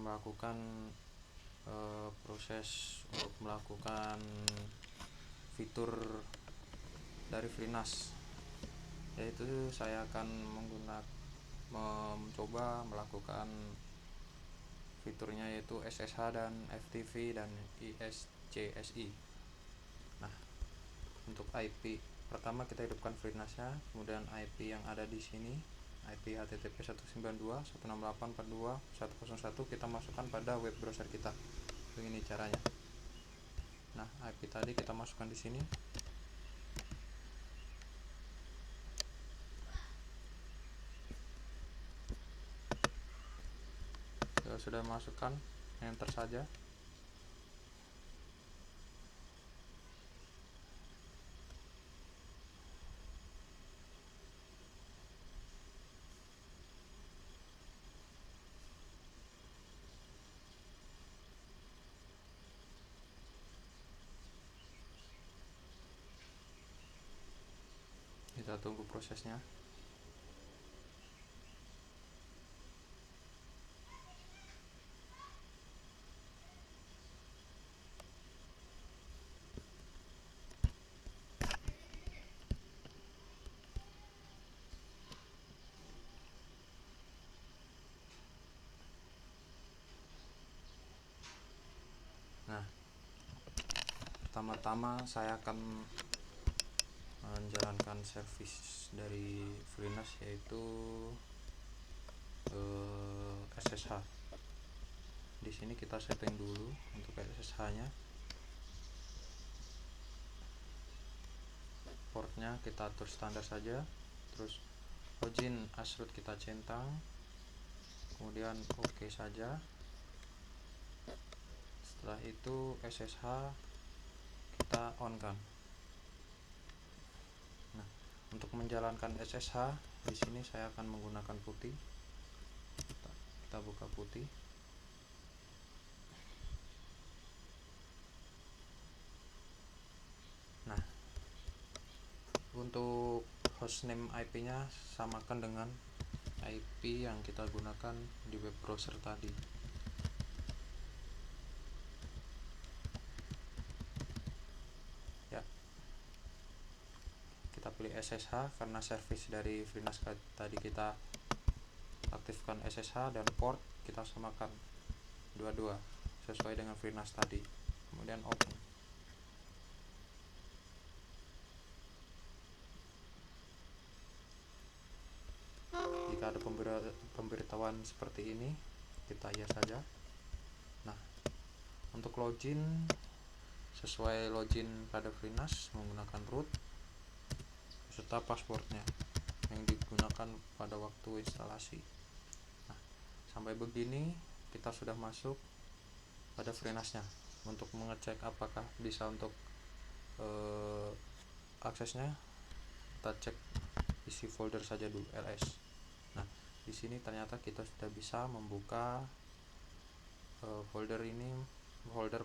melakukan proses untuk melakukan fitur dari FreeNAS, yaitu saya akan mencoba melakukan fiturnya yaitu SSH dan FTP dan ISCSI. Nah, untuk IP pertama kita hidupkan FreeNAS-nya, kemudian IP yang ada di sini IP HTTP 192.168.42.101 kita masukkan pada web browser kita. Begini caranya. Nah, IP tadi kita masukkan di sini. Sudah masukkan, enter saja. Kita tunggu prosesnya. Nah, pertama-tama saya akan menjalankan service dari FreeNAS yaitu SSH. Di sini kita setting dulu untuk SSH-nya. Portnya kita atur standar saja. Terus login asroot kita centang. Kemudian oke saja. Setelah itu SSH kita on kan. Nah, untuk menjalankan SSH di sini saya akan menggunakan putih. Kita buka putih. Nah, untuk hostname IP-nya samakan dengan IP yang kita gunakan di web browser tadi. Ya, kita pilih SSH karena service dari FreeNAS tadi kita aktifkan SSH, dan port kita samakan dua-dua sesuai dengan FreeNAS tadi. Kemudian open. Jika ada pemberitahuan seperti ini, kita ya saja. Nah, untuk login sesuai login pada FreeNAS menggunakan root serta passwordnya yang digunakan pada waktu instalasi. Nah, sampai begini kita sudah masuk pada FreeNAS-nya. Untuk mengecek apakah bisa untuk aksesnya, kita cek isi folder saja dulu, ls. Nah, di sini ternyata kita sudah bisa membuka folder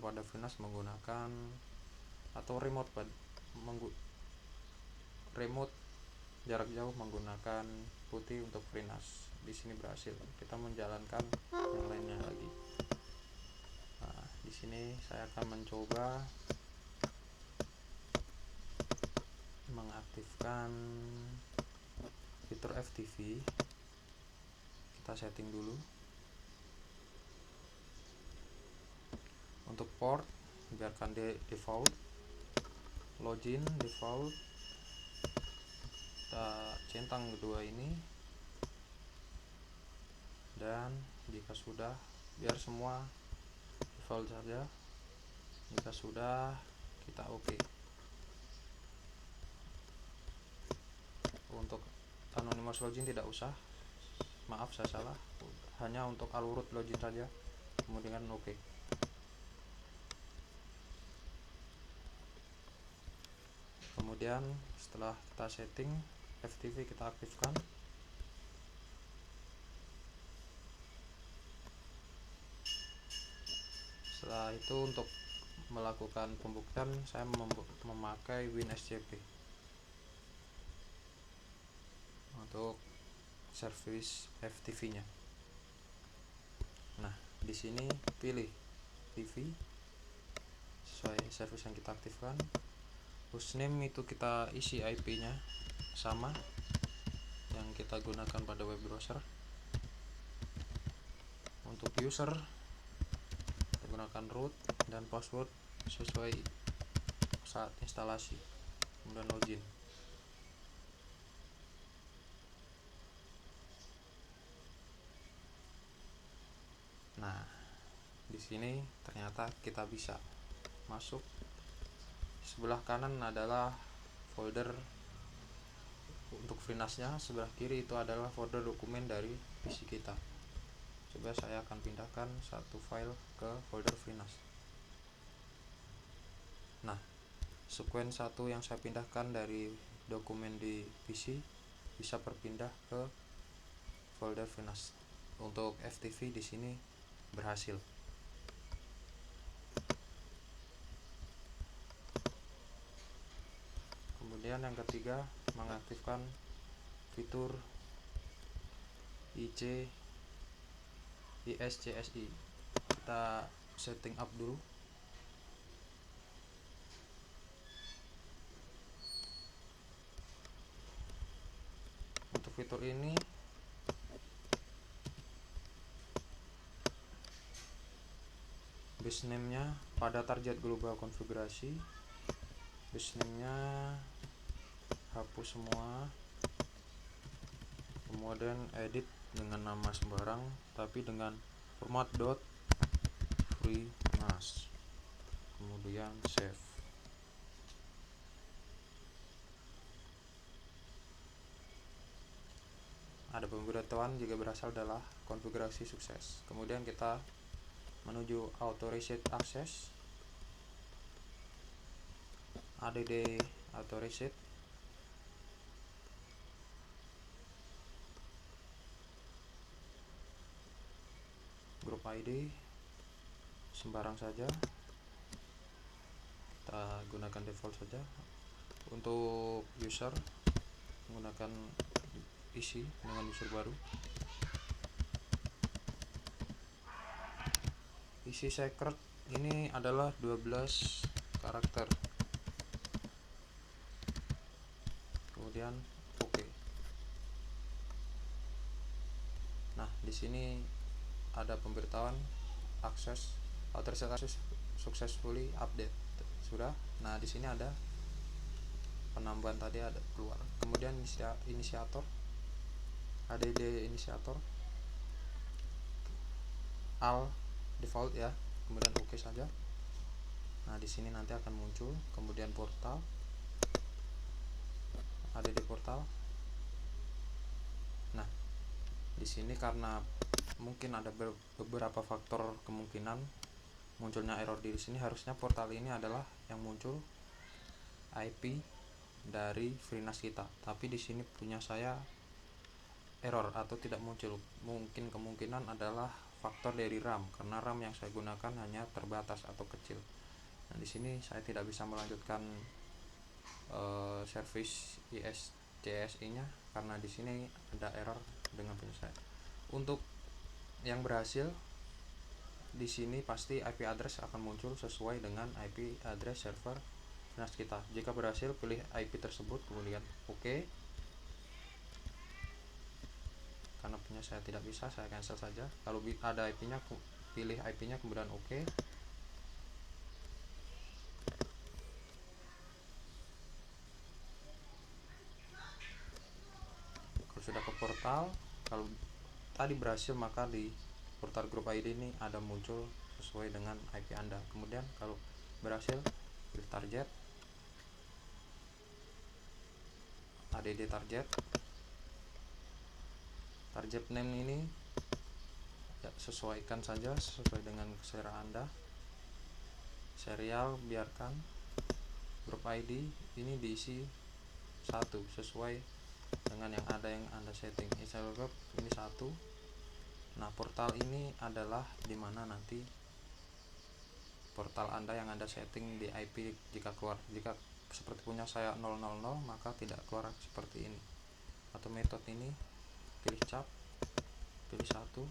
pada FreeNAS menggunakan atau remote jarak jauh menggunakan putih untuk FreeNAS. Di sini berhasil. Kita menjalankan yang lainnya lagi. Nah, di sini saya akan mencoba mengaktifkan fitur FTP. Kita setting dulu. Untuk port biarkan default, login default, kita centang kedua ini, dan jika sudah biar semua default saja. Jika sudah, kita oke. Untuk anonymous login tidak usah, maaf saya salah, hanya untuk alurut login saja, kemudian oke. Kemudian setelah kita setting FTP kita aktifkan. Setelah itu untuk melakukan pembuktian saya memakai WinSCP untuk service FTP-nya. Nah, di di sini pilih TV sesuai service yang kita aktifkan. Hostname itu kita isi IP-nya sama yang kita gunakan pada web browser. Untuk user kita gunakan root dan password sesuai saat instalasi, kemudian login. Nah, di sini ternyata kita bisa masuk. Sebelah kanan adalah folder untuk FreeNAS-nya, sebelah kiri itu adalah folder dokumen dari PC kita. Coba saya akan pindahkan satu file ke folder FreeNAS. Nah, sekuen satu yang saya pindahkan dari dokumen di PC bisa berpindah ke folder FreeNAS. Untuk FTV di sini berhasil. Kemudian yang ketiga, mengaktifkan fitur ISCSI. Kita setting up dulu. Untuk fitur ini base name-nya pada target global konfigurasi, base name-nya hapus semua, kemudian edit dengan nama sembarang tapi dengan format .freenas, kemudian save. Ada pemberitahuan jika berasal adalah konfigurasi sukses. Kemudian kita menuju auto reset access, add auto reset, group ID sembarang saja, kita gunakan default saja. Untuk user menggunakan isi dengan user baru. Isi secret ini adalah 12 karakter. Kemudian oke. Nah, di sini ada pemberitahuan akses authorized access successfully update. Sudah. Nah, di sini ada penambahan tadi ada keluar. Kemudian inisiator add inisiator al default ya, kemudian oke saja. Nah, di sini nanti akan muncul. Kemudian portal add portal. Nah, di sini karena mungkin ada beberapa faktor kemungkinan munculnya error di sini, harusnya portal ini adalah yang muncul IP dari FreeNAS kita, tapi di sini punya saya error atau tidak muncul. Mungkin kemungkinan adalah faktor dari RAM, karena RAM yang saya gunakan hanya terbatas atau kecil. Nah, di sini saya tidak bisa melanjutkan service ISCSI-nya karena di sini ada error dengan punya saya. Untuk yang berhasil di sini pasti IP address akan muncul sesuai dengan IP address server FreeNAS kita. Jika berhasil, pilih IP tersebut kemudian oke. Karena punya saya tidak bisa, saya cancel saja. Kalau ada IP-nya, pilih IP-nya kemudian oke. Kalau sudah ke portal, kalau tadi berhasil, maka di portal grup ID ini ada muncul sesuai dengan IP Anda. Kemudian kalau berhasil, pilih target, add target name ini ya, sesuaikan saja sesuai dengan selera Anda. Serial biarkan, grup ID ini diisi 1 sesuai dengan yang ada yang Anda setting. Install group ini 1. Nah, portal ini adalah dimana nanti portal Anda yang Anda setting di IP jika keluar. Jika seperti punya saya 000, maka tidak keluar seperti ini. Atau metode ini pilih cap, pilih 1,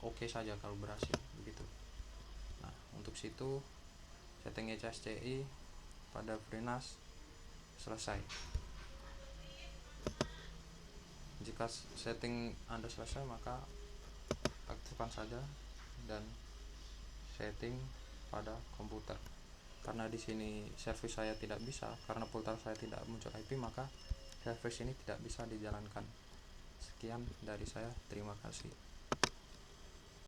oke saja kalau berhasil begitu. Habis itu setting HSCI pada FreeNAS selesai. Jika setting Anda selesai, maka aktifkan saja dan setting pada komputer. Karena di sini servis saya tidak bisa, karena pultar saya tidak muncul IP, maka servis ini tidak bisa dijalankan. Sekian dari saya, terima kasih.